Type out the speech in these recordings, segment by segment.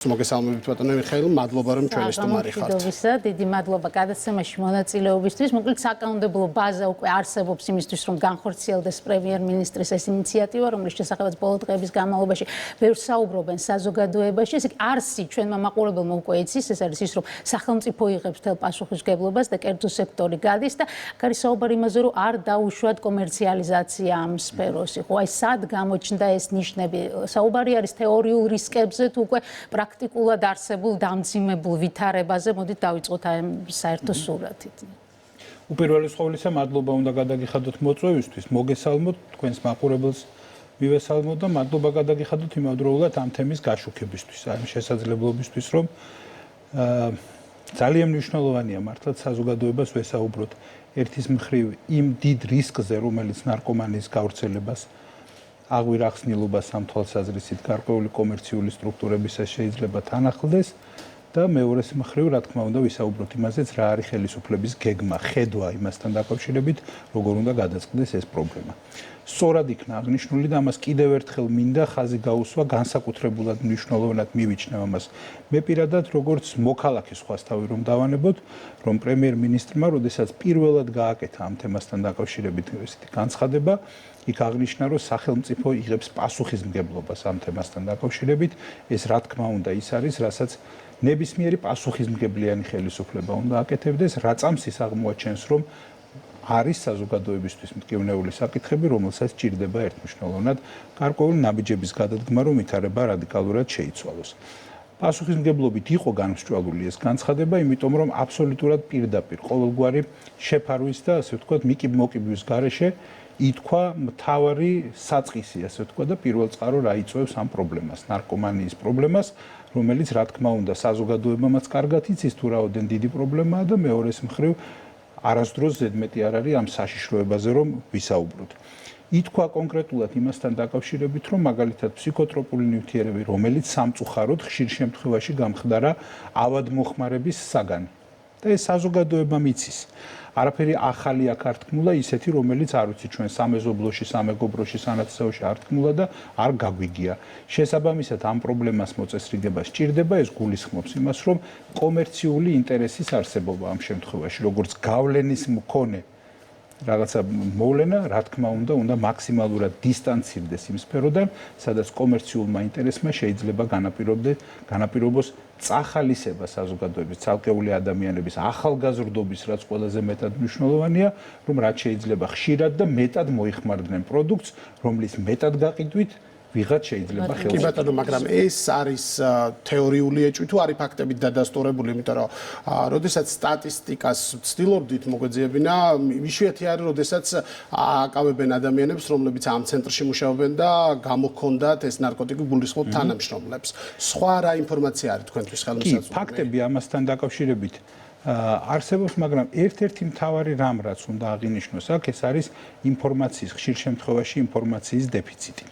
მოგესალმებით ბატონო მიხეილ, მადლობა რომ ჩვენი სტუმარი ხართ. დიდი მადლობა გადაცემაში მონაწილეობისთვის. მოკლედ საკანონმდებლო ბაზა უკვე არსებობს იმისთვის, რომ განხორციელდეს პრემიერ-მინისტრის ეს ინიციატივა, რომლის შესახებაც ბოლო დღეების განმავლობაში ბევრს საუბრობენ საზოგადოებაში. ეს არსი ჩვენმა მაყურებელმა უკვე იცის, ეს არის ის, რომ სახელმწიფო იღებს მთელ პასუხისმგებლობას და კერძო სექტორი გადის და აქ არის საუბარი იმაზე, რომ არ დაუშვათ კომერციალიზაცია ამ სფეროს. ხო, აი სად გამოჩნდა ეს ნიშნები? საუბარი არის თეორიულ რისკებზე თუ უკვე პრაქტიკულად არსებულ დამძიმებულ ვითარებაზე. მოდით დავიწყოთ აი საერთო სურათით. უპირველეს ყოვლისა მადლობა უნდა გადაგიხადოთ მოწვევისთვის, მოგესალმოთ თქვენს მაყურებელს მივესალმოთ და მადლობა გადაგიხადოთ იმავდროულად ამ თემის გაშუქებისთვის, ამ შესაძლებლობისთვის, რომ ძალიან მნიშვნელოვანია მართლაც საზოგადოებას ვესაუბროთ ერთის მხრივ იმ დიდ რისკზე, რომელიც ნარკომანიის გავრცელებას აღვირახსნილობას ამ თვალსაზრისით გარკვეული კომერციული სტრუქტურებისა შეიძლება თანახლდეს და მეორეს მხრივ, რა თქმა უნდა, ვისაუბროთ იმაზეც, რა არის ხელისუფლების გეგმა, ხედვა იმასთან დაკავშირებით, როგორ უნდა გადაწყდეს ეს პრობლემა. სწორად იქნა აღნიშნული და ამას კიდევ ერთხელ მინდა ხაზი გაუსვა, განსაკუთრებულად მნიშვნელოვნად მივიჩნევ ამას. მე პირადად, როგორც მოქალაქის სხვასთავი რომ დავანებოთ, რომ პრემიერ-მინისტრმა, როდესაც პირველად გააკეთა ამ თემასთან დაკავშირებით ესეთი განცხადება, იქ აღნიშნა, რომ სახელმწიფო იღებს პასუხისმგებლობას ამ თემასთან დაკავშირებით. ეს რა თქმა უნდა ის არის, რასაც ნებისმიერი პასუხისმგებლიანი ხელისუფლება უნდა აკეთებდეს, რა წამს ის აღმოაჩენს, რომ არის საზოგადოებისთვის მტკივნეული საკითხები, რომელსაც ჭირდება ერთმნიშვნელოვნად გარკვეული ნაბიჯების გადადგმა, რომ ვითარება რადიკალურად შეიცვალოს. პასუხისმგებლობით იყო განსჭვალული ეს განცხადება, იმიტომ რომ აბსოლუტურად პირდაპირ ყოველგვარი შეფარვის და ასე ვთქვათ, მოკიბმოკიბვის გარეშე ითქვა მთავარი საწყისი, ასე ვთქვათ და პირველ წყარო რა იწვევს ამ პრობლემას, ნარკომანიის პრობლემას, რომელიც რა თქმა უნდა საზოგადოებამაც კარგად იცის თუ რაოდენ დიდი პრობლემაა და მეორეს მხრივ არასდროს ზედმეტი არ არის ამ საშიშროებაზე რომ ვისაუბროთ. ითქვა კონკრეტულად იმასთან დაკავშირებით, რომ მაგალითად ფსიქოტროპული ნივთიერები, რომელიც სამწუხაროდ ხშირ შემთხვევაში გამხდარა ავადმოხმარების საგანი. და ეს საზოგადოებამ იცის. არაფერი ახალი აქ არ თქმულა, ისეთი, რომელიც არ ვიცი ჩვენ სამეზობლოში, სამეგობროში, სანათსაოში არ თქმულა და არ გაგვიგია. შესაბამისად ამ პრობლემას მოწესრიგება სჭირდება, ეს გულისხმობს იმას, რომ კომერციული ინტერესის არსებობა ამ შემთხვევაში, როგორც გავლენის მქონე რაღაცა მოვლენა, რა თქმა უნდა მაქსიმალურად დისტანცირდეს იმ სფეროდან, სადაც კომერციულმა ინტერესმა შეიძლება განაპირობოს წახალისება საზოგადოების, ცალკეული ადამიანების ახალგაზრდობის, რაც ყველაზე მეტად მნიშვნელოვანია, რომ რაც შეიძლება ხშირად და მეტად მოიხმარდნენ პროდუქტს, რომლის მეტად გაყიდვით ვიღაც შეიძლება ხელს. კი ბატონო, მაგრამ ეს არის თეორიული ეჭვი თუ არის ფაქტებით დადასტურებული, იმიტომ რომ როდესაც სტატისტიკას ვცდილობდით მოგვეძიებინა, იშვიათი არის, როდესაც აკავებენ ადამიანებს, რომლებიც ამ ცენტრში მუშაობენ და გამოქონდათ ეს ნარკოტიკი გულისხმობ თანამშრომლებს. სხვა რა ინფორმაცია არის თქვენთვის ხელმისაწვდომი? კი, ფაქტები ამასთან დაკავშირებით არსებობს, მაგრამ ერთ-ერთი მთავარი რამ, რაც უნდა აღინიშნოს აქ, ეს არის ინფორმაციის, ხშირ შემთხვევაში ინფორმაციის დეფიციტი.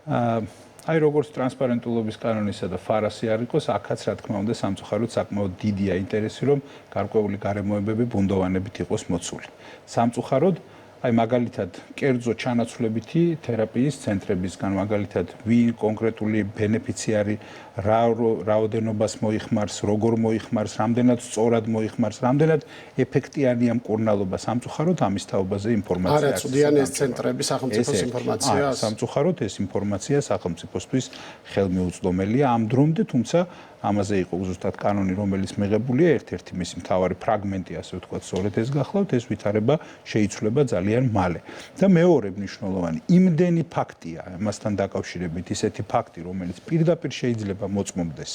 აი როგორც ტრანსპარენტულობის კანონისა და ფარასი არ იყოს, აქაც რა თქმა უნდა სამწუხაროდ საკმაოდ დიდია ინტერესი, რომ გარკვეული გარემოებები ბუნდოვანებით იყოს მოცული. სამწუხაროდ აი მაგალითად კერძო ჩანაცვლებითი თერაპიის ცენტრებისგან მაგალითად ვინ კონკრეტული ბენეფიციარი რაოდენობას მოიხმარს, როგორ მოიხმარს, რამდენად სწორად მოიხმარს, რამდენად ეფექტიანია მკურნალობა, სამწუხაროდ ამის თაობაზე ინფორმაცია არ აწვდიან ეს ცენტრები სახელმწიფოს ინფორმაციას. სამწუხაროდ ეს ინფორმაცია სახელმწიფოსთვის ხელმიუწვდომელია ამ დრომდე, თუმცა ამაზე იყო ზუსტად კანონი, რომელიც მიღებულია, ერთ-ერთი მისი მთავარი ფრაგმენტი, ასე ვთქვათ, სწორედ ეს გახლავთ, ეს ვითარება შეიცვლება ძალიან მალე. და მეორე მნიშვნელოვანი, იმდენი ფაქტია ამასთან დაკავშირებით, ისეთი ფაქტი, რომელიც პირდაპირ შეიძლება მოწმობდეს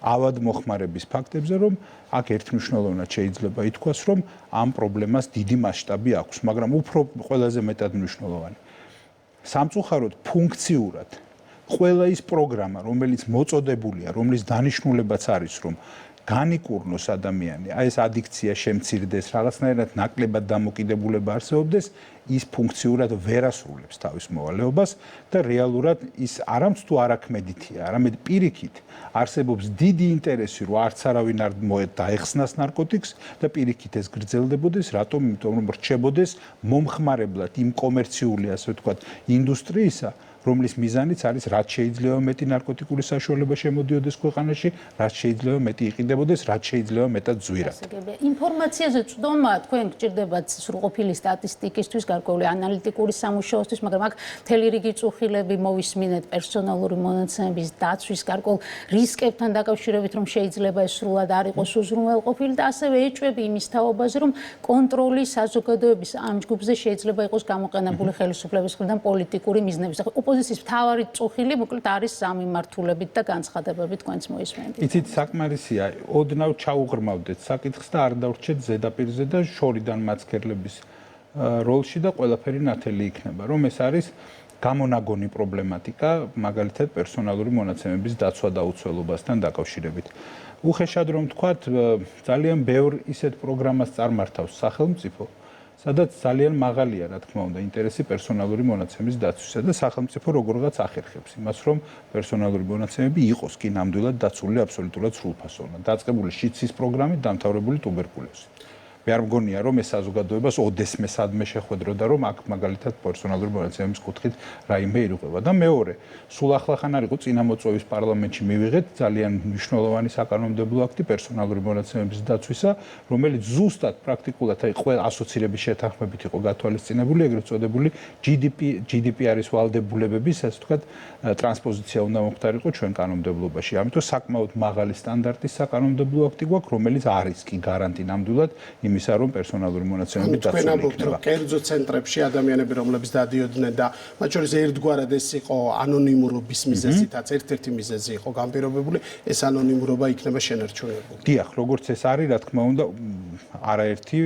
ავადმოხმარების ფაქტებზე, რომ აქ ერთმნიშვნელოვნად შეიძლება ითქვას, რომ ამ პრობლემას დიდი მასშტაბი აქვს, მაგრამ უფრო ყველაზე მეტად მნიშვნელოვანი. სამწუხაროდ ფუნქციურად ყველა ის პროგრამა, რომელიც მოწოდებულია, რომლის დანიშნულებაც არის, რომ განიკურნოს ადამიანი, აი ეს ადიქცია შემცირდეს, რაღაცნაირად ნაკლებად დამოკიდებულება არსებობდეს, ის ფუნქციურად ვერ ასრულებს თავის მოვალეობას და რეალურად ის არამც თუ არაქმედითია, არამედ პირიქით არსებობს დიდი ინტერესი, რომ არც არავინ არ დაეხსნას ნარკოტიკს და პირიქით ეს გრძელდებოდეს, რატომ? იმიტომ რომ რჩებოდეს მომხმარებლად იმ კომერციული, ასე ვთქვათ, ინდუსტრიისა, რომლის მიზანიც არის რაც შეიძლება მეტი ნარკოტიკული საშუალება შემოდიოდეს ქვეყანაში, რაც შეიძლება მეტი იყიდებოდეს, რაც შეიძლება მეტად ძვირად. ინფორმაციაზე წვდომა თქვენ გჭირდებათ სრულყოფილი სტატისტიკისთვის, გარკვეული ანალიტიკური სამუშაოსთვის, მაგრამ აქ მთელი რიგი წუხილები მოვისმინეთ პერსონალური მონაცემების დაცვის, გარკვეულ რისკებთან დაკავშირებით, რომ შეიძლება ეს სრულად არ იყოს უზრუნველყოფილი და ასევე ეჭვები იმის თაობაზე, რომ კონტროლი საზოგადოების ამ ჯგუფზე შეიძლება იყოს გამოყენებული ხელისუფლების მხრიდან პოლიტიკური მიზნების. ოპოზიციის მთავარი წუხილი მოკლედ არის სამიმართულებით და განცხადებებით თქვენც მოისმენთ. იცით, საკმარისია, ოდნავ ჩაუღრმავდეთ საკითხს და არ დავრჩეთ ზედაპირზე და შორიდან მაცქერლების როლში და ყველაფერი ნათელი იქნება, რომ ეს არის გამონაგონი პრობლემატიკა, მაგალითად პერსონალური მონაცემების დაცვა და უცველობასთან დაკავშირებით. უხეშად რომ ვთქვათ, ძალიან ბევრ ისეთ პროგრამას წარმართავს სახელმწიფო, სადაც ძალიან მაღალია, რა თქმა უნდა, ინტერესი პერსონალური მონაცემის დაცვისა და სახელმწიფო როგორღაც ახერხებს იმას, რომ პერსონალური მონაცემები იყოს კი ნამდვილად დაცული აბსოლუტურად სრულფასოვნად. დაწყებული შიცის პროგრამით, დამთავრებული ტუბერკულოზით. მე არ მგონია, რომ ეს საზოგადოებას ოდესმე სადმე შეხვედროდა, რომ აქ მაგალითად პერსონალური მონაცემების კუთხით რაიმე ირღვევა. და მეორე, სულ ახლახან არ იყო წინამოწვევის პარლამენტში მივიღეთ ძალიან მნიშვნელოვანი საკანონმდებლო აქტი პერსონალური მონაცემების დაცვისა, რომელიც ზუსტად პრაქტიკულად აი ყველა ასოცირების შეთანხმებით იყო გათვალისწინებული, ეგრეთ წოდებული GDPR-ის ვალდებულებების, ასე ვთქვათ, ტრანსპოზიცია უნდა მოხდარიყო ჩვენ კანონმდებლობაში. ამიტომ საკმაოდ მაღალი სტანდარტის საკანონმდებლო აქტი გვაქვს, რომელიც არის კი გარანტი ნამდვილად იმისა, რომ პერსონალური მონაცემები დაცული იქნება. კერძო ცენტრებში ადამიანები, რომლებიც დადიოდნენ და მათ შორის ერთგვარად ეს იყო ანონიმურობის მიზეზითაც, ერთ-ერთი მიზეზი იყო განპირობებული, ეს ანონიმურობა იქნება შენარჩუნებული. დიახ, როგორც ეს არის, რა თქმა უნდა, არაერთი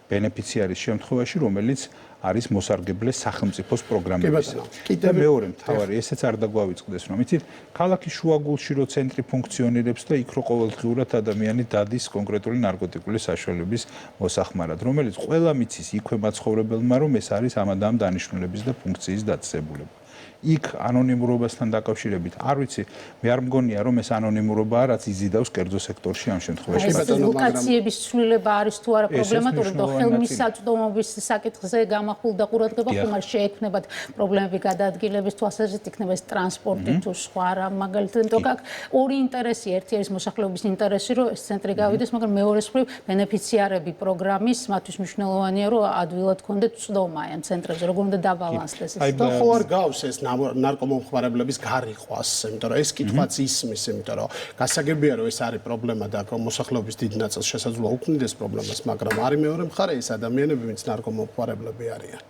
ბენეფიციარის შემთხვევაში, რომელიც არის მოსარგებლე სახელმწიფოს პროგრამებისა. და მეორე მთავარი, ესეც არ დაგვავიწყდეს, რომ იცით, ქალაქის შუაგულში რო ცენტრი ფუნქციონირებს და იქ რო ყოველდღიურად ადამიანი დადის კონკრეტული ნარკოტიკული საშუალების მოსახმარად, რომელიც ყველა მიცის იქვე მაცხოვრებელმა, რომ ეს არის ამ და ამ დანიშნულების და ფუნქციის დაწესებულება. იქ ანონიმურობასთან დაკავშირებით არ ვიცი, მე არ მგონია, რომ ეს ანონიმურობაა, რაც იზიდავს კერძო სექტორში ამ შემთხვევაში. ეს ლოკაციების ცვლილება არის თუ არა პრობლემატური, და ხელმისაწვდომობის საკითხზე გამახვილ და ყურადღება ხომ არ შეექმნებათ პრობლემები გადაადგილების თვალსაზრისით, იქნება ეს ტრანსპორტი თუ სხვა რა, მაგალითად, იმიტომ აქ ორი ინტერესი, ერთი არის მოსახლეობის ინტერესი, რომ ეს ცენტრი გავიდეს, მაგრამ მეორე მხრივ ბენეფიციარები პროგრამის, მათთვის მნიშვნელოვანია, რომ ადვილად კონდეთ წვდომა ამ ცენტრებზე, როგორ უნდა დაბალანსდეს ეს. და ხო არ გავს ეს ნარკომომხმარებლების გარიყვას, იმიტომ რომ ეს კითხვაც ისმის, იმიტომ რომ გასაგებია რომ ეს არის პრობლემა და მოსახლეობის დიდ ნაწილს შესაძლოა უქმნიდეს პრობლემას, მაგრამ არის მეორე მხარე ეს ადამიანები, ვინც ნარკომომხმარებლები არიან.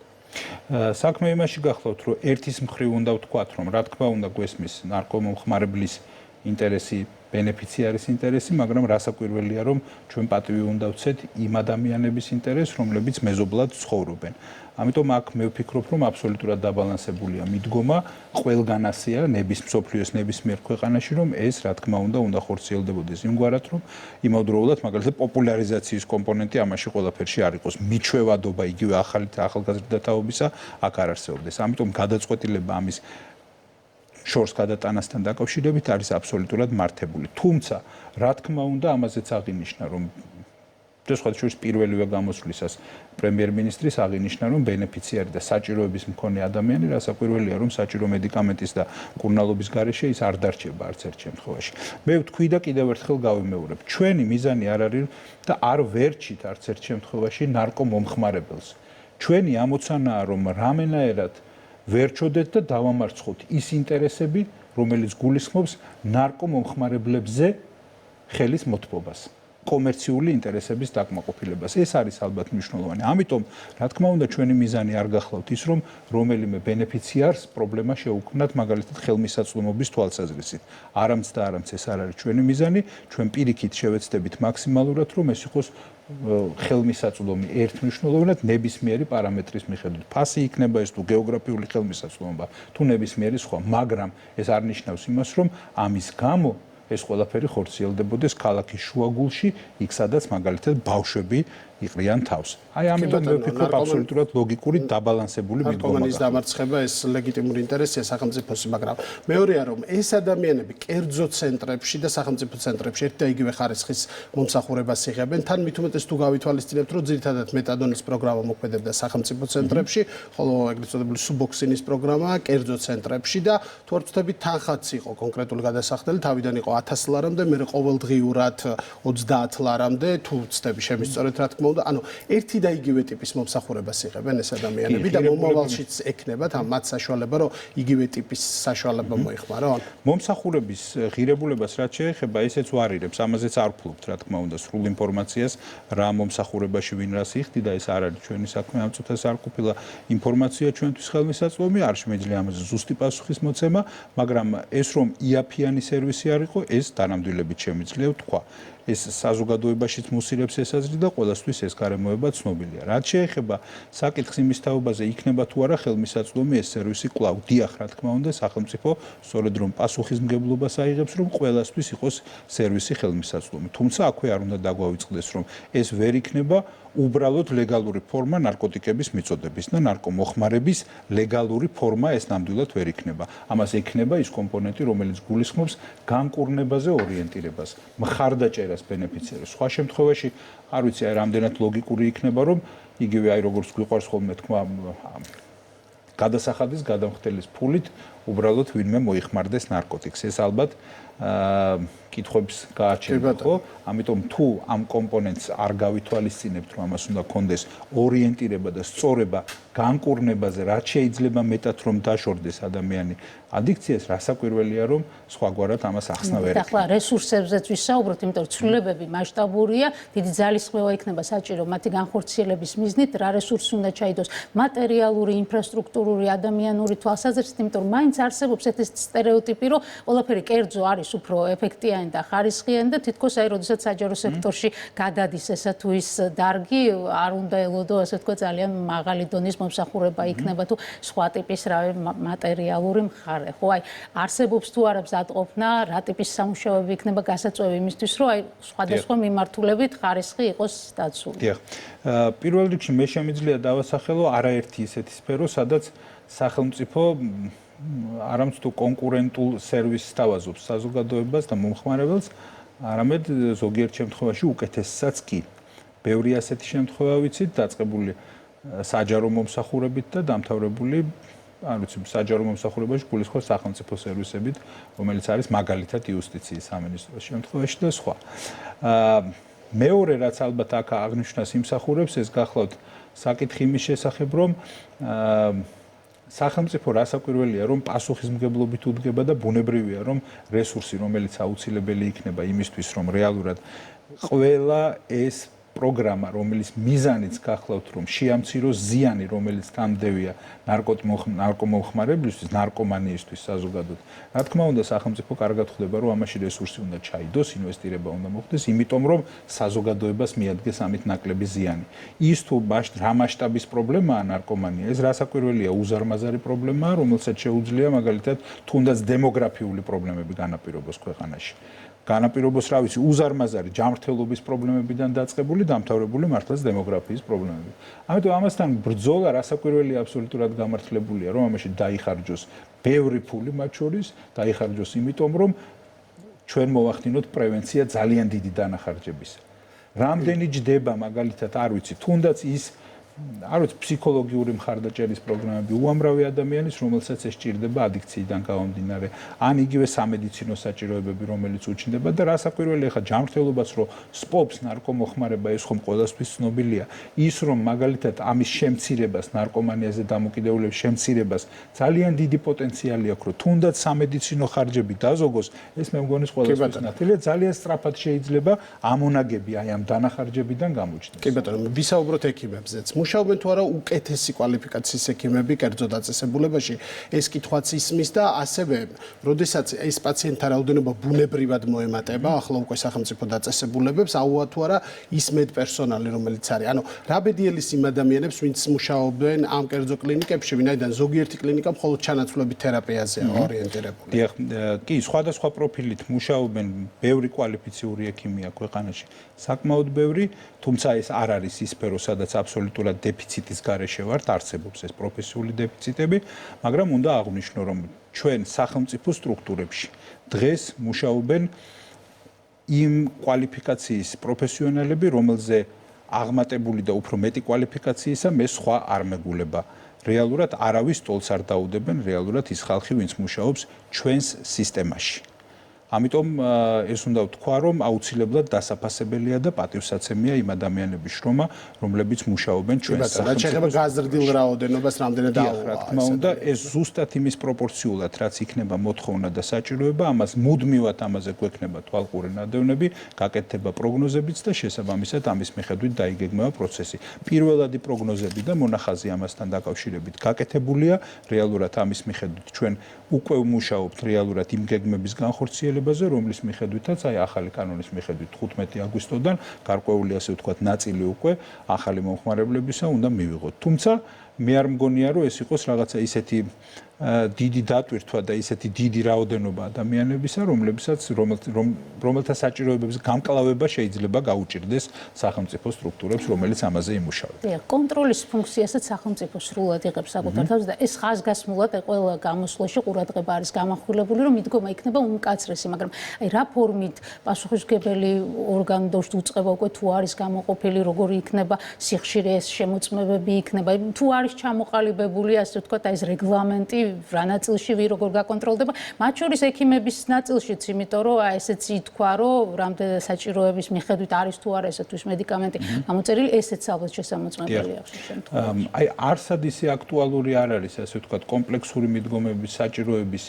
საქმე იმაში გახლავთ, რომ ერთის მხრივ უნდა ვთქვათ, რომ რა თქმა უნდა გვესმის ნარკომომხმარებლის ინტერესი, ბენეფიციარის ინტერესი, მაგრამ რასაკვირველია, რომ ჩვენ პატივი უნდა ვცეთ იმ ადამიანების ინტერესს, რომლებიც მეზობლად ცხოვრობენ. ამიტომ აქ მე ვფიქრობ, რომ აბსოლუტურად დაბალანსებულია მიდგომა, ყველგან ასეა მსოფლიოს ნებისმიერ ქვეყანაში, რომ ეს რა თქმა უნდა ხორციელდებოდეს იმგვარად, რომ იმავდროულად მაგალითად პოპულარიზაციის კომპონენტი ამაში ყველაფერში არ იყოს. მიჩვევადობა იგივე ახალგაზრდა თაობისა აქ არ არსებობდეს. ამიტომ გადაწყვეტილება ამის შორს გადატანასთან დაკავშირებით არის აბსოლუტურად მართებული. თუმცა, რა თქმა უნდა, ამაზეც აღინიშნა, რომ შესაძლოა შორის პირველივე გამოსვლისას პრემიერ-მინისტრის აღინიშნა, რომ ბენეფიციარი და საჭიროების მქონე ადამიანი, რასაკვირველია, რომ საჭირო მედიკამენტის და მკურნალობის გარეშე ის არ დარჩება არც ერთ შემთხვევაში. მე ვთქვი და კიდევ ერთხელ გავიმეორებ, ჩვენი მიზანი არ არის და არ ვერჩით არც ერთ შემთხვევაში ნარკომომხმარებელს. ჩვენი ამოცანაა, რომ რამენაერად ვერჩოდეთ და დავამარცხოთ ის ინტერესები, რომელიც გულისხმობს ნარკომომხმარებლებზე ხელის მოთბობას. კომერციული ინტერესების დაკმაყოფილებას. ეს არის ალბათ მნიშვნელოვანი. ამიტომ, რა თქმა უნდა, ჩვენი მიზანი არ გახლავთ ის, რომ რომელიმე ბენეფიციარს პრობლემა შეუქმნათ, მაგალითად, ხელმისაწვდომობის თვალსაზრისით. არამც და არამც ეს არ არის ჩვენი მიზანი. ჩვენ პირიქით შევეცდებით მაქსიმალურად, რომ ეს იყოს ხელმისაწვდომი ერთმნიშვნელოვნად ნებისმიერი პარამეტრის მიხედვით. ფასი იქნება ეს თუ გეოგრაფიული ხელმისაწვდომობა, თუ ნებისმიერი სხვა, მაგრამ ეს არ ნიშნავს იმას, რომ ამის გამო ეს ყველაფერი ხორციელდებოდეს ქალაქის შუაგულში, იქ სადაც მაგალითად ბავშვები იყრიან თავს. აი ამიტომ მე ვფიქრობ აბსოლუტურად ლოგიკური დაბალანსებული მიდგომა. ნარკომანის დამარცხება ეს ლეგიტიმური ინტერესია სახელმწიფოსი, მაგრამ მეორეა რომ ეს ადამიანები კერძო ცენტრებში და სახელმწიფო ცენტრებში ერთ და იგივე ხარისხის მომსახურებას იღებენ. თან მით უმეტეს თუ გავითვალისწინებთ, რომ ძირითადად მეტადონის პროგრამა მოქმედებდა სახელმწიფო ცენტრებში, ხოლო ეგრეთ წოდებული სუბოქსინის პროგრამა კერძო ცენტრებში და თუ არ ვწდებით თანხაც იყო კონკრეტული გადასახდელი, თავიდან იყო 1000 ლარამდე, მე ყოველდღიურად 30 ლარამდე, თუ ვწდები შემისწორეთ რა თქმა უნდა. ანუ ერთი და იგივე ტიპის მომსახურებას იღებენ ეს ადამიანები და მომავალშიც ექნებათ მათ საშუალება, რომ იგივე ტიპის საშუალება მოიხმარონ. მომსახურების ღირებულებას რაც შეეხება, ესეც ვარირებს, ამაზეც არ ვფლობთ, რა თქმა უნდა, სრულ ინფორმაციას, რა მომსახურებაში ვინ რას იხდი და ეს არ არის ჩვენი საქმე, ამ წუთას არ ყოფილა ინფორმაცია ჩვენთვის ხელმისაწვდომი, არ შემიძლია ამაზე ზუსტი პასუხის მოცემა, მაგრამ ეს რომ იაფიანი სერვისი არ იყო, ეს დანამდვილებით შემიძლია ვთქვა. ეს საზოგადოებაშიც მუსილებს ესაზრი და ყველასთვის ეს გარემოება ცნობილია. რაც შეეხება საკითხს იმის თაობაზე, იქნება თუ არა ხელმისაწვდომი ეს სერვისი კვლავ დიახ, რა თქმა უნდა, სახელმწიფო სწორედ რომ პასუხისმგებლობას აიღებს, რომ ყველასთვის იყოს სერვისი ხელმისაწვდომი. თუმცა აქვე არ უნდა დაგვავიწყდეს, რომ ეს ვერ იქნება უბრალოდ ლეგალური ფორმა ნარკოტიკების მიწოდების და ნარკომოხმარების ლეგალური ფორმა ეს ნამდვილად ვერ იქნება. ამას ექნება ის კომპონენტი, რომელიც გულისხმობს განკურნებაზე ორიენტირებას, მხარდაჭერას ბენეფიციერებს. სხვა შემთხვევაში, არ ვიცი, აი რამდენად ლოგიკური იქნება, რომ იგივე აი როგორც გვიყვარს ხოლმე თქვა გადასახადის გადამხდელის ფულით უბრალოდ ვინმე მოიხმარდეს ნარკოტიკს. ეს ალბათ კითხვებს გააჩენია, ხო? ამიტომ თუ ამ კომპონენტს არ გავითვალისწინებთ, რომ ამას უნდა კონდეს ორიენტირება და სწორება განკურნებაზე, რაც შეიძლება მეტად რომ დაშორდეს ადამიანი ადიქციას, რასაკვირველია, რომ სხვაგვარად ამას ახსნა ვერ ეხლა რესურსებზეც ვისაუბროთ, იმიტომ რომ ცვლილებები მასშტაბურია, დიდი ძალისხმევა იქნება საჭირო მათი განხორციელების მიზნით, რა რესურსი უნდა ჩაიდოს, მატერიალური, ინფრასტრუქტურული, ადამიანური თვალსაზრისით, იმიტომ რომ მაინც არსებობს ეს სტერეოტიპი, რომ ყველაფერი კერძო არის უფრო ეფექტიანი და ხარისხიანი და თითქოს აი როდესაც საჯარო სექტორში გადადის ესა თუ ის დარგი, არ უნდა ელოდო, ასე თქვა, ძალიან მაღალი დონის მომსახურება იქნება თუ სხვა ტიპის რავი მატერიალური მხარე. ხო, აი არსებობს თუ არა მზადყოფნა, რა ტიპის სამუშაოები იქნება გასაწვევი იმისთვის, რომ აი სხვადასხვა მიმართულებით ხარისხი იყოს დაცული. დიახ. პირველ რიგში მე შემიძლია დავასახელო არაერთი ისეთი სფერო, სადაც სახელმწიფო არამც თუ კონკურენტულ სერვისს თავაზობს საზოგადოებას და მომხმარებელს, არამედ ზოგიერთ შემთხვევაში უკეთესსაც კი. ბევრი ასეთი შემთხვევა ვიცით, დაწყებული საჯარო მომსახურებით და დამთავრებული, არ ვიცი, საჯარო მომსახურებაში გულისხმობს სახელმწიფო სერვისებით, რომელიც არის მაგალითად იუსტიციის სამინისტროს შემთხვევაში და სხვა. მეორე რაც ალბათ აქ აღნიშნას იმსახურებს, ეს გახლავთ საკითხი იმის შესახებ, რომ სახელმწიფო რასაკვირველია, რომ პასუხისმგებლობით უდგება და ბუნებრივია, რომ რესურსი, რომელიც აუცილებელი იქნება იმისთვის, რომ რეალურად ყველა ეს პროგრამა, რომელიც მიზანიც გახლავთ, რომ შეამციროს ზიანი, რომელიც თამდევია ნარკომომხმარებლისთვის, ნარკომანიისთვის საზოგადოდ. რა თქმა უნდა, სახელმწიფო კარგად ხვდება, რომ ამაში რესურსი უნდა ჩაიდოს, ინვესტირება უნდა მოხდეს, იმიტომ რომ საზოგადოებას მიადგეს ამით ნაკლები ზიანი. ის თუ რა მასშტაბის პრობლემაა ნარკომანია, ეს რასაკვირველია უზარმაზარი პრობლემაა, რომელსაც შეუძლია მაგალითად თუნდაც დემოგრაფიული პრობლემები განაპირობოს ქვეყანაში. განაპირობოს, რა ვიცი, უზარმაზარი ჯანმრთელობის პრობლემებიდან დაწყებული, დამთავრებული მართლაც დემოგრაფიის პრობლემები. ამიტომ ამასთან ბრძოლა რასაკვირველია აბსოლუტურად გამართლებულია, რომ ამაში დაიხარჯოს ბევრი ფული მათ შორის, დაიხარჯოს იმიტომ, რომ ჩვენ მოვახდინოთ პრევენცია ძალიან დიდი დანახარჯებისა. რამდენი ჯდება მაგალითად, არ ვიცი, თუნდაც ის არ ვიცი, ფსიქოლოგიური მხარდაჭერის პროგრამები უამრავი ადამიანის, რომელსაც ეს ჭირდება ადიქციიდან გამომდინარე, ან იგივე სამედიცინო საჭიროებები, რომელიც უჩნდება და რასაკვირველია, ხა ჯანმრთელობას რო სპობს ნარკომოხმარება, ეს ხომ ყველასთვის ცნობილია, ის რომ მაგალითად ამის შემცირებას, ნარკომანიაზე დამოკიდებულების შემცირებას ძალიან დიდი პოტენციალი აქვს, რომ თუნდაც სამედიცინო ხარჯები დაზოგოს, ეს მე მგონი ყველასთვის ნათელია, ძალიან სწრაფად შეიძლება ამონაგები აი ამ დანახარჯებიდან გამოჩნდეს. კი ბატონო, ვისაუბროთ ექიმებზეც. მუშაობენ თუ არა უკეთესი კვალიფიკაციის ექიმები კერძო დაწესებულებაში, ეს კითხვაც ისმის და ასევე, როდესაც ეს პაციენტთა რაოდენობა ბუნებრივად მოემატება, ახლა უკვე სახელმწიფო დაწესებულებებს, აუვა თუ არა ის მედპერსონალი, რომელიც არის. ანუ რა ბედიელის იმ ადამიანებს, ვინც მუშაობენ ამ კერძო კლინიკებში, ვინაიდან ზოგიერთი კლინიკა მხოლოდ ჩანაცვლებით თერაპიაზეა ორიენტირებული. დიახ, კი, სხვადასხვა პროფილით მუშაობენ, ბევრი კვალიფიციური ექიმია ქვეყანაში. საკმაოდ ბევრი, თუმცა ეს არ არის ის სფერო, სადაც აბსოლუტურად დეფიციტის გარეშე ვართ, არსებობს ეს პროფესიული დეფიციტები, მაგრამ უნდა აღვნიშნო, რომ ჩვენ სახელმწიფო სტრუქტურებში დღეს მუშაობენ იმ კვალიფიკაციის პროფესიონალები, რომელზე აღმატებული და უფრო მეტი კვალიფიკაციისა მე სხვა არ მეგულება. რეალურად არავის ტოლს არ დაუდებენ, რეალურად ის ხალხი, ვინც მუშაობს ჩვენს სისტემაში. ამიტომ ეს უნდა ვთქვა, რომ აუცილებლად დასაფასებელია და პატივსაცემია იმ ადამიანების შრომა, რომლებიც მუშაობენ ჩვენს სახელმწიფოში. შეიძლება გაზრდილ რაოდენობას რამდენად აუვა. რა თქმა უნდა, ეს ზუსტად იმის პროპორციულად, რაც იქნება მოთხოვნა და საჭიროება, ამას მუდმივად ამაზე გვექნება თვალყური ნადევნები, გაკეთდება პროგნოზებიც და შესაბამისად ამის მიხედვით დაიგეგმება პროცესი. პირველადი პროგნოზები და მონახაზი ამასთან დაკავშირებით გაკეთებულია, რეალურად ამის მიხედვით ჩვენ უკვე ვმუშაობთ რეალურად იმ გეგმების განხორციელებაზე, რომლის მიხედვითაც აი ახალი კანონის მიხედვით 15 აგვისტოდან გარკვეული ასე ვთქვათ ნაწილი უკვე ახალი მომხმარებლებისა უნდა მივიღოთ. თუმცა მე არ მგონია, რომ ეს იყოს რაღაცა ისეთი დიდი დატვირთვა და ისეთი დიდი რაოდენობა ადამიანებისა, რომელთა საჭიროებების გამკლავება შეიძლება გაუჭირდეს სახელმწიფო სტრუქტურებს, რომელიც ამაზე იმუშავებს. დიახ, კონტროლის ფუნქციასაც სახელმწიფო სრულად იღებს საკუთარ თავს და ეს ხაზგასმულად ყველა გამოსვლაში ყურადღება არის გამახვილებული, რომ მიდგომა იქნება უმკაცრესი, მაგრამ აი რა ფორმით პასუხისმგებელი ორგანო უწყება უკვე თუ არის გამოყოფილი, როგორი იქნება სიხშირე, ეს შემოწმებები იქნება, თუ არის ჩამოყალიბებული, ასე ვთქვათ, აი ეს რეგლამენტი რა ნაწილში როგორ გაკონტროლდება, მათ შორის ექიმების ნაწილშიც, იმიტომ რომ ესეც ითქვა, რომ რამდენი საჭიროების მიხედვით არის თუ არა ესეთვის მედიკამენტი გამოწერილი, ესეც ალბათ შესამოწმებელია ხშირ შემთხვევაში. აი არსად ისე აქტუალური არ არის, ასე ვთქვათ, კომპლექსური მიდგომების საჭიროების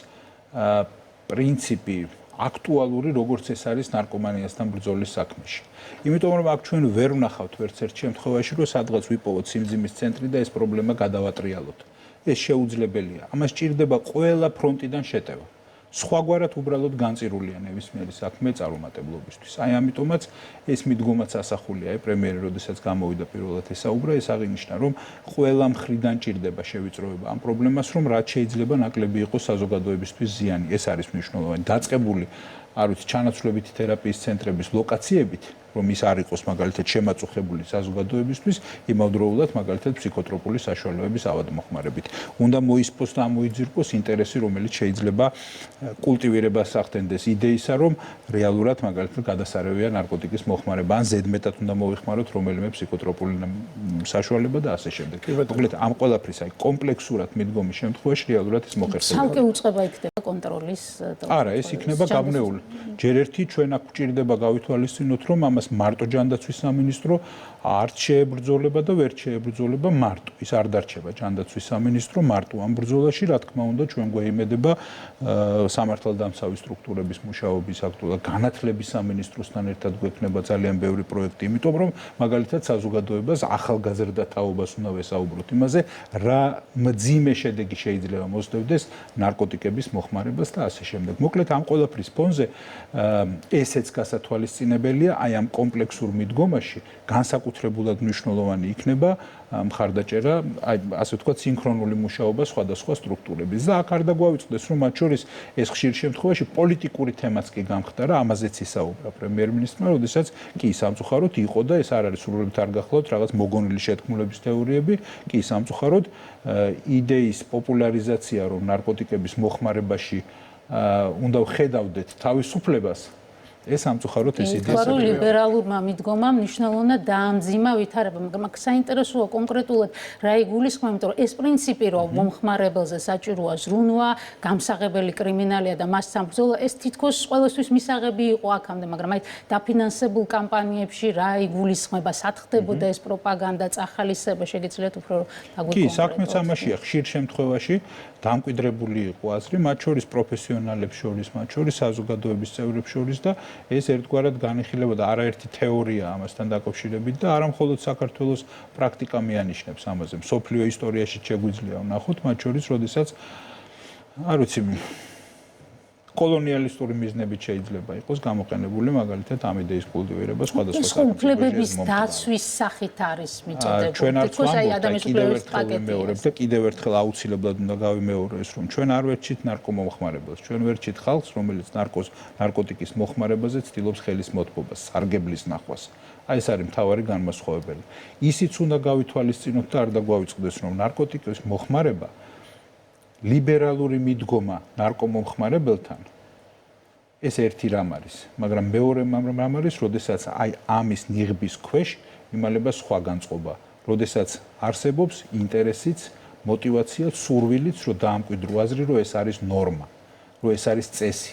პრინციპი აქტუალური, როგორც ეს არის ნარკომანიასთან ბრძოლის საქმეში. იმიტომ რომ აქ ჩვენ ვერ ვნახავთ ვერცერთ შემთხვევაში, რომ სადღაც ვიპოვოთ სიმძიმის წენტრი და ეს პრობლემა გადავატრიალოთ. ეს შეუძლებელია. ამას ჭირდება ყველა ფრონტიდან შეტევა. სხვაგვარად უბრალოდ განწირულია ნებისმიერი საქმე წარუმატებლობისთვის. აი ამიტომაც ეს მიდგომაც ასახულია, პრემიერი, როდესაც გამოვიდა პირველად ესაუბრა, ეს აღინიშნა, რომ ყველა მხრიდან ჭირდება შევიწროება ამ პრობლემას, რომ რაც შეიძლება ნაკლები იყოს საზოგადოებისთვის ზიანი. ეს არის მნიშვნელოვანი. დაწყებული არ ვიცი, ჩანაცვლებითი თერაპიის ცენტრების ლოკაციებით, რომ ის არ იყოს მაგალითად შემაწუხებული საზოგადოებისთვის, იმავდროულად მაგალითად ფსიქოტროპული საშუალებების ავადმოხმარებით. უნდა მოისპოს და ამოიძირკოს ინტერესი, რომელიც შეიძლება კულტივირებას ახდენდეს იდეისა, რომ რეალურად მაგალითად გადასარევია ნარკოტიკის მოხმარება, ან ზედმეტად უნდა მოიხმაროთ რომელიმე ფსიქოტროპული საშუალება და ასე შემდეგ. მოკლედ ამ ყველაფრის აი კომპლექსურად მიდგომის შემთხვევაში რეალურად ეს მოხერხდება. ცალკე უწყება იქნება კონტროლის არა, ეს იქნება გაბნეული. ჯერ ერთი ჩვენ აქ გვჭირდება გავითვალისწინოთ, რომ ამას მარტო ჯანდაცვის სამინისტრო არ შეებრძოლება და ვერ შეებრძოლება მარტო. ის არ დარჩება ჯანდაცვის სამინისტრო მარტო ამ ბრძოლაში, რა თქმა უნდა, ჩვენ გვეიმედება სამართალდამცავი სტრუქტურების მუშაობის აქტუალურად განათლების სამინისტროსთან ერთად გვექნება ძალიან ბევრი პროექტი, იმიტომ რომ მაგალითად საზოგადოებას ახალგაზრდა თაობას უნდა ვესაუბროთ იმაზე, რა მძიმე შედეგი შეიძლება მოსდევდეს ნარკოტიკების მოხმარებას და ასე შემდეგ. მოკლედ ამ ყველაფრის ფონზე ესეც გასათვალისწინებელია, აი ამ კომპლექსურ მიდგომაში განსაკუთრებულად მნიშვნელოვანი იქნება მხარდაჭერა, აი ასე ვთქვათ, სინქრონული მუშაობა სხვადასხვა სტრუქტურების. და აქ არ დაგვავიწყდეს, რომ მათ შორის ეს ხშირ შემთხვევაში პოლიტიკური თემაც კი გამხდარა, ამაზეც ისაუბრა პრემიერ-მინისტრმა, როდესაც კი სამწუხაროდ იყო და ეს არ არის სრულებით არ გახლავთ რაღაც მოგონილი შეთქმულების თეორიები, კი სამწუხაროდ იდეის პოპულარიზაცია, რომ ნარკოტიკების მოხმარებაში უნდა ვხედავდეთ თავისუფლებას, ეს სამწუხაროდ ეს იდეა საერთოდ ლიბერალურმა მიდგომამ მნიშვნელოვნად დაამძიმა ვითარება, მაგრამ აქ საინტერესოა კონკრეტულად რა იგულისხმება, იმიტომ რომ ეს პრინციპი, რომ მომხმარებელზე საჭიროა ზრუნვა, გამსაღებელი კრიმინალია და მასთან ბრძოლა, ეს თითქოს ყველასთვის მისაღები იყო აქამდე, მაგრამ აი დაფინანსებულ კამპანიებში რა იგულისხმება, სათხდებოდა ეს პროპაგანდა, წახალისება, შეგიძლიათ უფრო დაგვიკონკრეტოთ. კი, საქმეც ამაშია, ხშირ შემთხვევაში დამკვიდრებული იყო აზრი, მათ შორის პროფესიონალებს შორის, მათ შორის საზოგადოების წევრებს შორის და ეს ერთგვარად განიხილებოდა არაერთი თეორია ამასთან დაკავშირებით და არა მხოლოდ საქართველოს პრაქტიკა მიანიშნებს ამაზე. მსოფლიო ისტორიაში შეგვიძლია ვნახოთ, მათ შორის, როდესაც არ ვიცი, კოლონიალისტური მიზნებით შეიძლება იყოს გამოყენებული მაგალითად ამიდეის კულტივირება სხვადასხვა სახელმწიფოების დაცვის სახით არის მიწოდებული. ჩვენ არ ვამბობთ და კიდევ ერთხელ აუცილებლად უნდა გავიმეოროს, რომ ჩვენ არ ვერჩით ნარკომომხმარებელს, ჩვენ ვერჩით ხალხს, რომელიც ნარკოტიკის მოხმარებაზე ცდილობს ხელის მოთბობას, სარგებლის ნახვას. აი ეს არის მთავარი განმასხვავებელი. ისიც უნდა გავითვალისწინოთ და არ დაგვავიწყდეს, რომ ნარკოტიკის მოხმარება ლიბერალური მიდგომა ნარკომომხმარებელთან ეს ერთი რამ არის, მაგრამ მეორე რამ არის, როდესაც აი ამის ნიღბის ქვეშ იმალება სხვა განწყობა, როდესაც არსებობს ინტერესიც, мотиваციაც, სურვილიც, რომ დაამკვიდრო აზრი, რომ ეს არის ნორმა, რომ ეს არის წესი,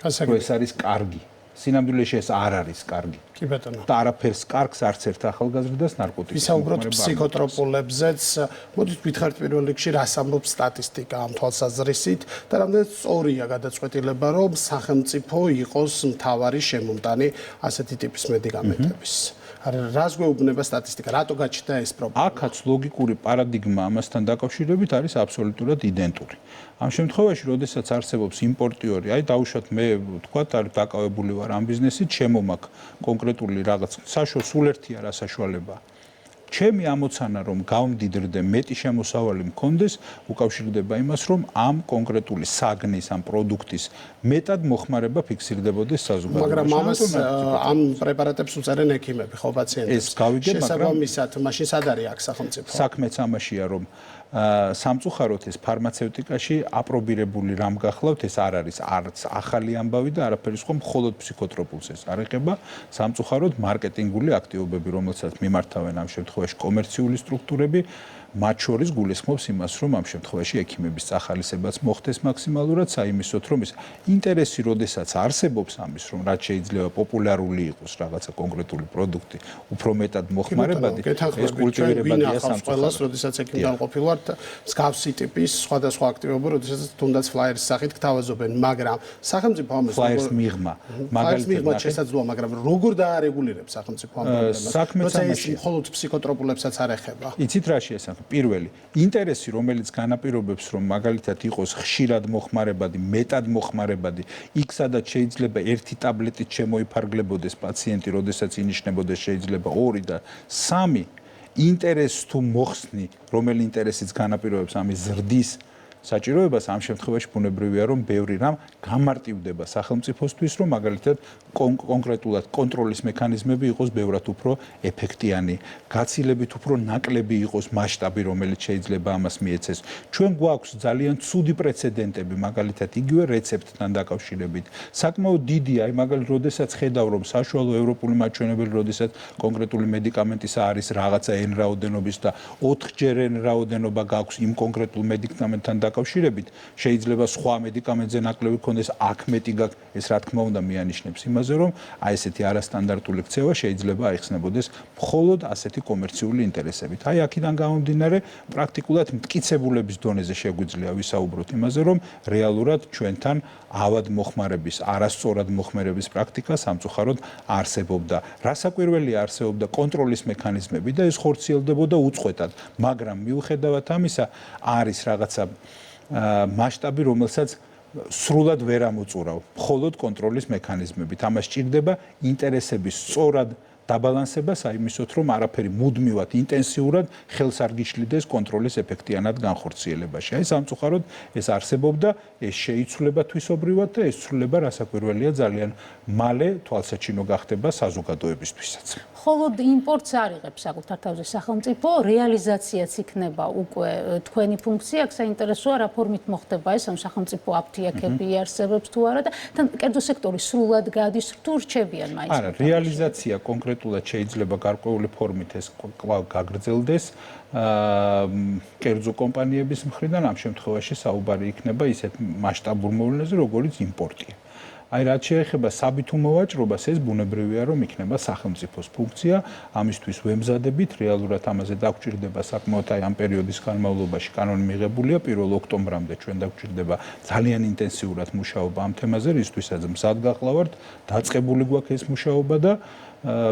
რომ ეს არის კარგი. სინამდვილეში ეს არ არის კარგი. კი ბატონო. და არაფერს კარგს არც ერთ ახალგაზრდას ნარკოტიკის ვისაუბროთ ფსიქოტროპულებზეც. მოდით გითხარით პირველ რიგში რას ამბობს სტატისტიკა ამ თვალსაზრისით და რამდენად სწორია გადაწყვეტილება, რომ სახელმწიფო იყოს მთავარი შემომტანი ასეთი ტიპის მედიკამენტების. რას გვეუბნება სტატისტიკა? რატო გაჩნდა ეს პრობლემა? აქაც ლოგიკური პარადიგმა ამასთან დაკავშირებით არის აბსოლუტურად იდენტური. ამ შემთხვევაში, როდესაც არსებობს იმპორტიორი, აი დავუშვათ მე ვთქვათ, არ დაკავებული ვარ ამ ბიზნესით, შემომაქვს კონკრეტული რაღაც სულ ერთია რა საშუალება. ჩემი ამოცანა რომ გავმდიდრდე მეტი შემოსავალი მქონდეს, უკავშირდება იმას, რომ ამ კონკრეტული საგნის, ამ პროდუქტის მეტად მოხმარება ფიქსირდებოდეს საზოგადოებაში. მაგრამ ამას ამ პრეპარატებს უწერენ ექიმები, ხო პაციენტებს. ეს გავიგე, მაგრამ შესაბამისად, მაშინ სად არის აქ სახელმწიფო? საქმეც ამაშია, რომ სამწუხაროდ ეს ფარმაცევტიკაში აპრობირებული რამ გახლავთ, ეს არ არის არც ახალი ამბავი და არაფერი სხვა, მხოლოდ ფსიქოტროპულს ეს არ ეხება. სამწუხაროდ მარკეტინგული აქტივობები, რომელსაც მიმართავენ ამ შემთხვევაში კომერციული სტრუქტურები, მათ შორის გულისხმობს იმას, რომ ამ შემთხვევაში ექიმების წახალისებაც მოხდეს მაქსიმალურად, საიმისოთ, რომ ეს ინტერესი, როდესაც არსებობს ამის, რომ რაც შეიძლება პოპულარული იყოს რაღაცა კონკრეტული პროდუქტი, უფრო მეტად მოხმარებადი, ეს კულტივირებადია სამწუხაროდ. როდესაც ექიმთან ყოფილვართ, მსგავსი ტიპის სხვადასხვა აქტივობა, როდესაც თუნდაც ფლაიერის სახით გთავაზობენ, მაგრამ სახელმწიფო ამას ფლაიერს მიღმა, მაგალითად შესაძლოა, მაგრამ როგორ დაარეგულირებს სახელმწიფო ამ პრობლემას? როცა ის მხოლოდ ფსიქოტროპულებსაც არ ეხება. იცით რა შეესახება? პირველი, ინტერესი, რომელიც განაპირობებს, რომ მაგალითად იყოს ხშირად მოხმარებადი, მეტად მოხმარებადი, იქ სადაც შეიძლება ერთი ტაბლეტით შემოიფარგლებოდეს პაციენტი, როდესაც ინიშნებოდეს შეიძლება 2 და 3 ინტერესს თუ მოხსნი, რომელი ინტერესიც განაპირობებს ამის ზრდის საჭიროებას, ამ შემთხვევაში ბუნებრივია, რომ ბევრი რამ გამარტივდება სახელმწიფოსთვის, რომ მაგალითად კონკრეტულად კონტროლის მექანიზმები იყოს ბევრად უფრო ეფექტიანი, გაცილებით უფრო ნაკლები იყოს მასშტაბი, რომელიც შეიძლება ამას მიეცეს. ჩვენ გვაქვს ძალიან ცუდი პრეცედენტები, მაგალითად იგივე რეცეპტთან დაკავშირებით. საკმაოდ დიდია, აი მაგალითად, როდესაც ხედავ, რომ საშუალო ევროპული მაჩვენებელი, როდესაც კონკრეტული მედიკამენტისა არის რაღაცა n რაოდენობის და 4-ჯერ n რაოდენობა გაქვს იმ კონკრეტულ მედიკამენტთან დაკავშირებით, შეიძლება სხვა მედიკამენტზე ნაკლები ქონდეს, აქ მეტი გაქვს, ეს რა თქმა უნდა მიანიშნებს იმაზე, რომ აი ესეთი არასტანდარტული ქცევა შეიძლება აიხსნებოდეს მხოლოდ ასეთი კომერციული ინტერესებით. აი აქედან გამომდინარე, პრაქტიკულად მტკიცებულების დონეზე შეგვიძლია ვისაუბროთ იმაზე, რომ რეალურად ჩვენთან ავად მოხმარების, არასწორად მოხმარების პრაქტიკა სამწუხაროდ არსებობდა. რასაკვირველია, არსებობდა კონტროლის მექანიზმები და ეს ხორციელდებოდა უწყვეტად, მაგრამ მიუხედავად ამისა, არის რაღაცა მასშტაბი, რომელსაც სრულად ვერ ამოწურავ, მხოლოდ კონტროლის მექანიზმებით. ამას სჭირდება ინტერესების სწორად დაბალანსება, საიმისოთ, რომ არაფერი მუდმივად, ინტენსიურად ხელს არ გიშლიდეს კონტროლის ეფექტიანად განხორციელებაში. აი სამწუხაროდ ეს არსებობდა, ეს შეიცვლება თვისობრივად და ეს ცვლილება რასაკვირველია ძალიან მალე თვალსაჩინო გახდება საზოგადოებისთვისაც. მხოლოდ იმპორტს არ იღებს საკუთარ თავზე სახელმწიფო, რეალიზაციაც იქნება უკვე თქვენი ფუნქცია, აქ საინტერესოა რა ფორმით მოხდება ეს, ამ სახელმწიფო აფთიაქები არსებობს თუ არა და კერძო სექტორი სრულად გადის, თუ რჩებიან მაინც. არა, რეალიზაცია კონკრეტულად შეიძლება გარკვეული ფორმით ეს კვლავ გაგრძელდეს. კერძო კომპანიების მხრიდან ამ შემთხვევაში საუბარი იქნება ისეთ მასშტაბურ მოვლენაზე, როგორიც იმპორტია. აი რაც შეეხება საბითო მოვაჭრობას, ეს ბუნებრივია, რომ იქნება სახელმწიფოს ფუნქცია, ამისთვის ვემზადებით, რეალურად ამაზე დაგვჭირდება საკმაოდ აი ამ პერიოდის განმავლობაში კანონი მიღებულია 1 ოქტომბრამდე ჩვენ დაგვჭირდება ძალიან ინტენსიურად მუშაობა ამ თემაზე, რისთვისაც მზად გახლავართ, დაწყებული გვაქვს ეს მუშაობა და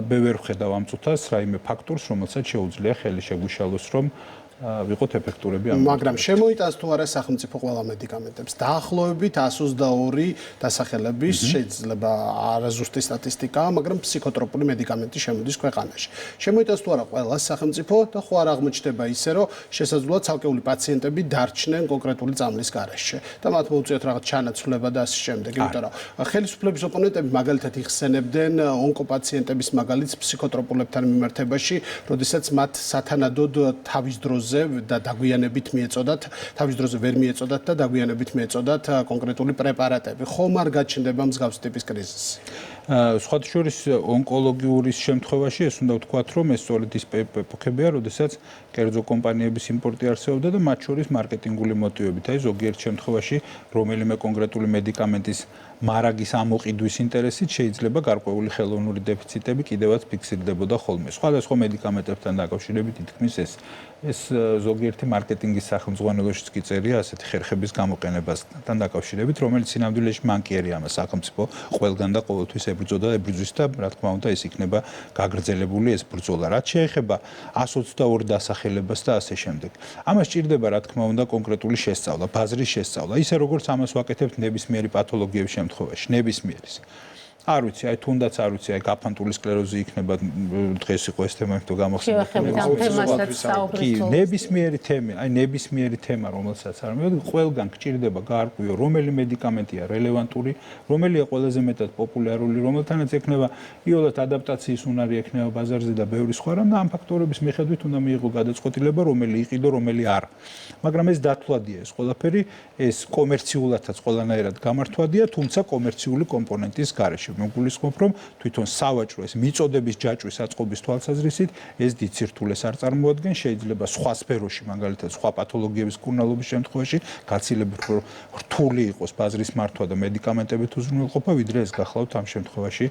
ბევრ ხედავ ამ წუთას რაიმე ფაქტორს, რომელსაც შეუძლია ხელი შეგვიშალოს, რომ ვიყოთ ეფექტურები ამ. მაგრამ შემოიტანს თუ არა სახელმწიფო ყველა მედიკამენტებს. დაახლოებით 122 დასახელების შეიძლება არაზუსტი სტატისტიკაა, მაგრამ ფსიქოტროპული მედიკამენტი შემოდის ქვეყანაში. შემოიტანს თუ არა ყველა სახელმწიფო და ხო არ აღმოჩნდება ისე, რომ შესაძლოა ცალკეული პაციენტები დარჩნენ კონკრეტული წამლის გარეშე და მათ მოუწიოთ რაღაც ჩანაცვლება და ასე შემდეგ. იმიტომ რომ ხელისუფლების ოპონენტები მაგალითად იხსენებდნენ ონკოპაციენტების მაგალითს ფსიქოტროპულებთან მიმართებაში, როდესაც მათ სათანადოდ თავის დროზე და დაგვიანებით მიეწოდათ, თავის დროზე ვერ მიეწოდათ და დაგვიანებით მიეწოდათ კონკრეტული პრეპარატები. ხომ არ გაჩნდება მსგავსი ტიპის კრიზისი? სხვათა შორის ონკოლოგიური შემთხვევაში ეს უნდა ვთქვათ, რომ ეს სწორედ ის ეპოქებია, როდესაც კერძო კომპანიების იმპორტი არსებობდა და მათ შორის მარკეტინგული მოტივებით. აი ზოგიერთ შემთხვევაში რომელიმე კონკრეტული მედიკამენტის მარაგის ამოყიდვის ინტერესით შეიძლება გარკვეული ხელოვნური დეფიციტები კიდევაც ფიქსირდებოდა ხოლმე. სხვადასხვა მედიკამენტებთან დაკავშირებით ითქმის ეს ზოგიერთი მარკეტინგის სახელმძღვანელოშიც კი წერია ასეთი ხერხების გამოყენებასთან დაკავშირებით, რომელიც სინამდვილეში მან კი არის ამას სახელმწიფო ყველგან და ყოველთვის ებრძოდა და რა თქმა უნდა ეს იქნება გაგრძელებული ეს ბრძოლა. რაც შეეხება 122 დასახელებას და ასე შემდეგ. ამას ჭირდება რა თქმა უნდა კონკრეტული შესწავლა, ბაზრის შესწავლა. ისე როგორც ამას ვაკეთებთ ნებისმიერი პათოლოგიების შემთხვევაში, ნებისმიერის. არ ვიცი, აი თუნდაც არ ვიცი, აი გაფანტული სკლეროზი იქნება დღეს იყო ეს თემა, იმიტომ გამახსენდა. კი, ნებისმიერი თემა, რომელსაც არ მივედი, ყველგან გჭირდება გაარკვიო, რომელი მედიკამენტია რელევანტური, რომელია ყველაზე მეტად პოპულარული, რომელთანაც ექნება იოლად ადაპტაციის უნარი ექნება ბაზარზე და ბევრი სხვა რამ და ამ ფაქტორების მიხედვით უნდა მიიღო გადაწყვეტილება, რომელი იყიდო, რომელი არა. მაგრამ ეს დათვლადია ეს ყველაფერი, ეს კომერციულადაც ყველანაირად გამართვადია, თუმცა კომერციული კომპონენტის გარეშე. მოგულისხმობ, რომ თვითონ სავაჭრო ეს მიწოდების ჯაჭვის აწყობის თვალსაზრისით ეს დიდ სირთულეს არ წარმოადგენს, შეიძლება სხვა სფეროში, მაგალითად სხვა პათოლოგიების კურნალობის შემთხვევაში გაცილებით რთული იყოს ბაზრის მართვა და მედიკამენტებით უზრუნველყოფა, ვიდრე ეს გახლავთ ამ შემთხვევაში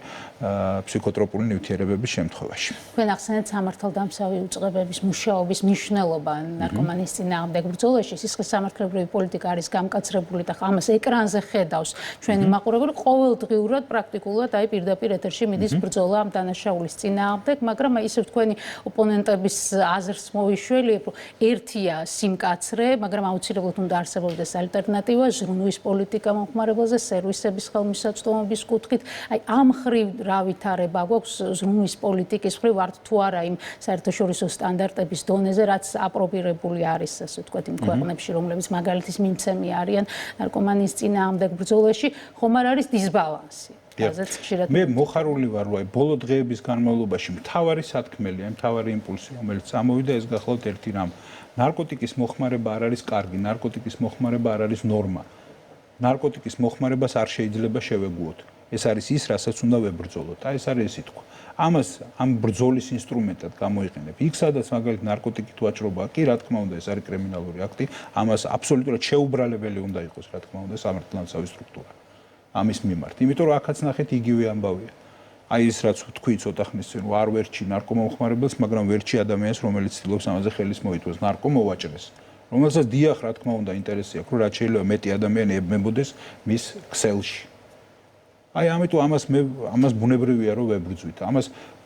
ფსიქოტროპული ნივთიერებების შემთხვევაში. თქვენ ახსენეთ სამართალდამცავი უწყებების მუშაობის მნიშვნელობა ნარკომანიის წინააღმდეგ ბრძოლაში, სისხლის სამართლებრივი პოლიტიკა არის გამკაცრებული და ამას ეკრანზე ხედავს ჩვენი მაყურებელი ყოველდღიურად პრაქტიკულად აი პირდაპირ ეთერში მიდის ბრძოლა ამ დანაშაულის წინააღმდეგ, მაგრამ ისევ თქვენი ოპონენტების აზრს მოვიშველიებ, რომ ერთია სიმკაცრე, მაგრამ აუცილებლად უნდა არსებობდეს ალტერნატივა ზრუნვის პოლიტიკა მომხმარებელზე, სერვისების ხელმისაწვდომობის კუთხით. აი ამ ხრივ რა ვითარება გვაქვს ზრუნვის პოლიტიკის ხრივ ართ თუ არა იმ საერთაშორისო სტანდარტების დონეზე, რაც აპრობირებული არის, ასე ვთქვათ, იმ ქვეყნებში, რომლებიც მაგალითის მიმცემი არიან ნარკომანიის წინააღმდეგ ბრძოლაში, ხომ არ არის დისბალანსი? მე მოხარული ვარ, რომ ბოლო დღეების განმავლობაში მთავარი სათქმელი, მთავარი იმპულსი, რომელიც ამოვიდა, ეს გახლავთ ერთი რამ. ნარკოტიკის მოხმარება არ არის კარგი, ნარკოტიკის მოხმარება არ არის ნორმა. ნარკოტიკის მოხმარებას არ შეიძლება შევეგუოთ. ეს არის ის, რასაც უნდა ვებრძოლოთ. აი ეს არის სიტყვა. ამას ამ ბრძოლის ინსტრუმენტად გამოიყენებ. იქ სადაც მაგალითად ნარკოტიკით ვაჭრობაა, კი რა თქმა უნდა ეს არის კრიმინალური აქტი, ამას აბსოლუტურად შეუბრალებელი უნდა იყოს, რა თქმა უნდა, სამართალდამცავი სტრუქტურა. ამის მიმართ. იმიტომ რომ აქაც ნახეთ იგივე ამბავია. აი ეს რაც თქვი ცოტა ხნის წინ, არ ვერჩი ნარკომომხმარებელს, მაგრამ ვერჩი ადამიანს, რომელიც ცდილობს ამაზე ხელის მოითვას, ნარკომოვაჭრეს. რომელსაც დიახ, რა თქმა უნდა, ინტერესი აქვს, რომ რაც შეიძლება მეტი ადამიანი ებმებოდეს მის ქსელში. აი ამიტომ ამას ბუნებრივია რომ ვებრძვით. ამას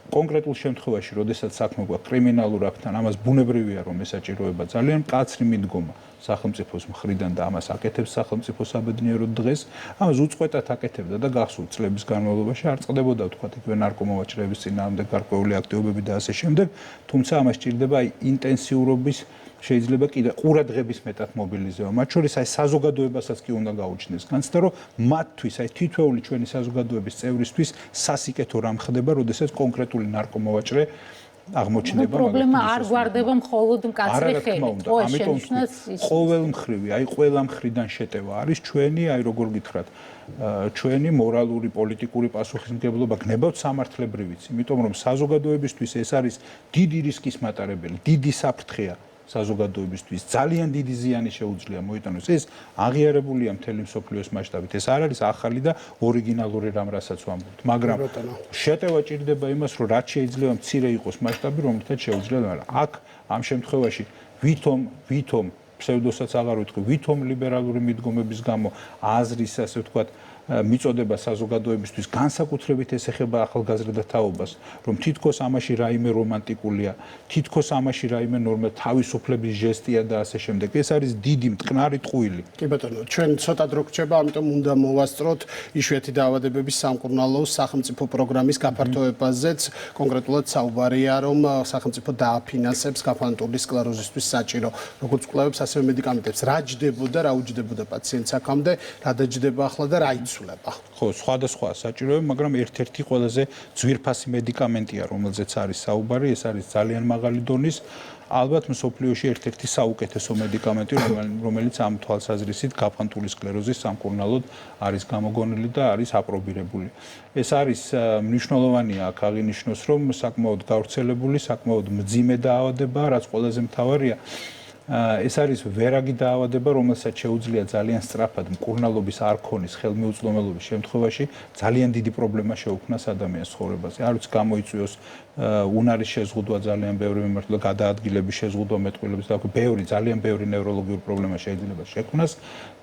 კონკრეტულ შემთხვევაში, როდესაც საქმე გვაქვს კრიმინალურ აქტთან, ამას ბუნებრივია რომ ესაჭიროება ძალიან მკაცრი მიდგომა სახელმწიფოს მხრიდან და ამას აკეთებს სახელმწიფო საბედნიეროდ დღეს. ამას უწყვეტად აკეთებდა და გახსოვთ წლების განმავლობაში არ წყდებოდა ვთქვათ იქ ნარკომოვაჭრების წინააღმდეგ გარკვეული აქტივობები და ასე შემდეგ, თუმცა ამას ჭირდება აი ინტენსიურობის შეიძლება კიდე ყურადღების მეტად მობილიზება. მათ შორის აი საზოგადოებასაც კი უნდა გაუჩნდეს განცდა, რომ მათთვის აი თითოეული ჩვენი საზოგადოების წევრისთვის სასიკეთო რამ ხდება, როდესაც კონკრეტული ნარკომოვაჭრე აღმოჩნდება. პრობლემა არ გვარდება მხოლოდ მკაცრი ხელით. ამიტომ ყოველ მხრივი, აი ყველა მხრიდან შეტევა არის ჩვენი, აი როგორ გითხრათ, ჩვენი მორალური, პოლიტიკური პასუხისმგებლობა გნებავთ სამართლებრივიც, იმიტომ რომ საზოგადოებისთვის ეს არის დიდი რისკის მატარებელი, დიდი საფრთხეა საზოგადოებისთვის ძალიან დიდი ზიანი შეუძლია მოიტანოს. ეს აღიარებულია მთელი მსოფლიოს მასშტაბით. ეს არ არის ახალი და ორიგინალური რამ, რასაც ვამბობთ, მაგრამ შეტევა ჭირდება იმას, რომ რაც შეიძლება მცირე იყოს მასშტაბი, რომლითაც შეუძლია, მაგრამ აქ ამ შემთხვევაში ვითომ ფსევდოსაც აღარ ვიტყვი, ვითომ ლიბერალური მიდგომების გამო აზრის, ასე ვთქვათ, მიწოდება საზოგადოებისთვის განსაკუთრებით ეს ეხება ახალგაზრდა თაობას, რომ თითქოს ამაში რაიმე რომანტიკულია, თითქოს ამაში რაიმე ნორმა თავისუფლების ჟესტია და ასე შემდეგ. ეს არის დიდი მტკნარი ტყუილი. კი ბატონო, ჩვენ ცოტა დრო გრჩება, ამიტომ უნდა მოვასწროთ იშვიათი დაავადებების სამკურნალო სახელმწიფო პროგრამის გაფართოებაზეც. კონკრეტულად საუბარია, რომ სახელმწიფო დააფინანსებს გაფანტული სკლეროზისთვის საჭირო როგორც კვლევებს, ასევე მედიკამენტებს. რა ჯდებოდა, რა უჯდებოდა პაციენტს აქამდე, რა დაჯდება ახლა და რა იცვლება? ხო, სხვადასხვა საჭიროება, მაგრამ ერთ-ერთი ყველაზე ძვირფასი მედიკამენტია, რომელზეც არის საუბარი, ეს არის ძალიან მაღალი დონის. ალბათ მსოფლიოში ერთ-ერთი საუკეთესო მედიკამენტი, რომელიც ამ თვალსაზრისით გაფანტული სკლეროზის სამკურნალოდ არის გამოგონილი და არის აპრობირებული. ეს არის მნიშვნელოვანია აქ აღინიშნოს, რომ საკმაოდ გავრცელებული, საკმაოდ მძიმე დაავადებაა, რაც ყველაზე მთავარია. ეს არის ვერაგი დაავადება, რომელსაც შეუძლია ძალიან სწრაფად მკურნალობის არ ქონის ხელმიუწვდომელობის შემთხვევაში ძალიან დიდი პრობლემა შეუქმნას ადამიანის ცხოვრებაზე. არ ვიცი გამოიწვიოს უნარის შეზღუდვა ძალიან ბევრი მიმართულებით და გადაადგილების შეზღუდვა მეტყველების და ბევრი ძალიან ბევრი ნევროლოგიური პრობლემა შეიძლება შექმნას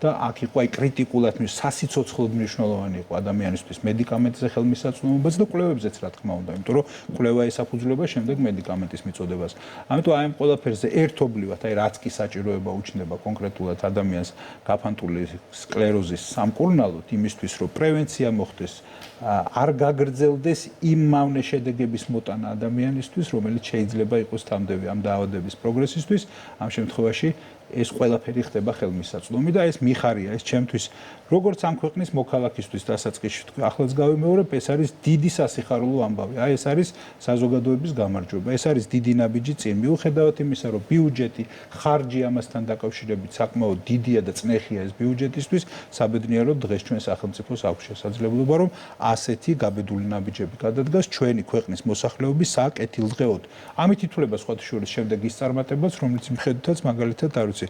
და აქ იყო აი კრიტიკულად სასიცოცხლოდ მნიშვნელოვანი იყო ადამიანისთვის მედიკამენტზე ხელმისაწვდომობაც და კვლევებზეც რა თქმა უნდა, იმიტომ რომ კვლევა ესაფუძვლება შემდეგ მედიკამენტის მიწოდებას. ამიტომ აი ამ ყველაფერზე ერთობლივად აი რაც კი საჭიროება უჩნდება კონკრეტულად ადამიანს გაფანტული სკლეროზის სამკურნალოდ იმისთვის რომ პრევენცია მოხდეს არ გაგრძელდეს იმავნე შედეგების მოტანა ადამიანისთვის, რომელიც შეიძლება იყოს თამდები ამ დაავადების პროგრესისთვის, ამ შემთხვევაში ეს ყველაფერი ხდება ხელმისაწვდომი და ეს მიხარია, ეს ჩემთვის როგორც ამ ქვეყნის მოქალაქისთვის დასაწყისში თქვი, ახლაც გავიმეორებ, ეს არის დიდი სასიხარულო ამბავი. აი ეს არის საზოგადოების გამარჯვება, ეს არის დიდი ნაბიჯი წინ. მიუხედავად იმისა, რომ ბიუჯეტი, ხარჯი ამასთან დაკავშირებით საკმაოდ დიდია და წნეხია ეს ბიუჯეტისთვის, საბედნიეროდ დღეს ჩვენ სახელმწიფოს აქვს შესაძლებლობა, რომ ასეთი გაბედული ნაბიჯები გადადგას ჩვენი ქვეყნის მოსახლეობის საკეთილდღეოდ. ამით ითვლება სხვათა შორის შემდეგ ის წარმატებაც, რომელიც მიხედვითაც მაგალითად არ ვიცი,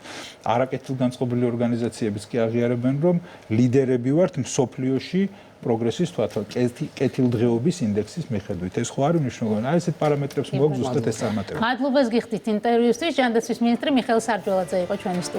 არაკეთილგანწყობილი ორგანიზაციებიც კი აღიარებენ, რომ ლიდერები ვართ მსოფლიოში პროგრესის კეთილდღეობის ინდექსის მიხედვით. ეს ხო არის მნიშვნელოვანი. აი ესეთ პარამეტრებს მოაქვს ზუსტად ეს წარმატება. მადლობას გიხდით ინტერვიუსთვის. ჯანდაცვის მინისტრი მიხეილ სარჯველაძე იყო ჩვენი სტუდიაში.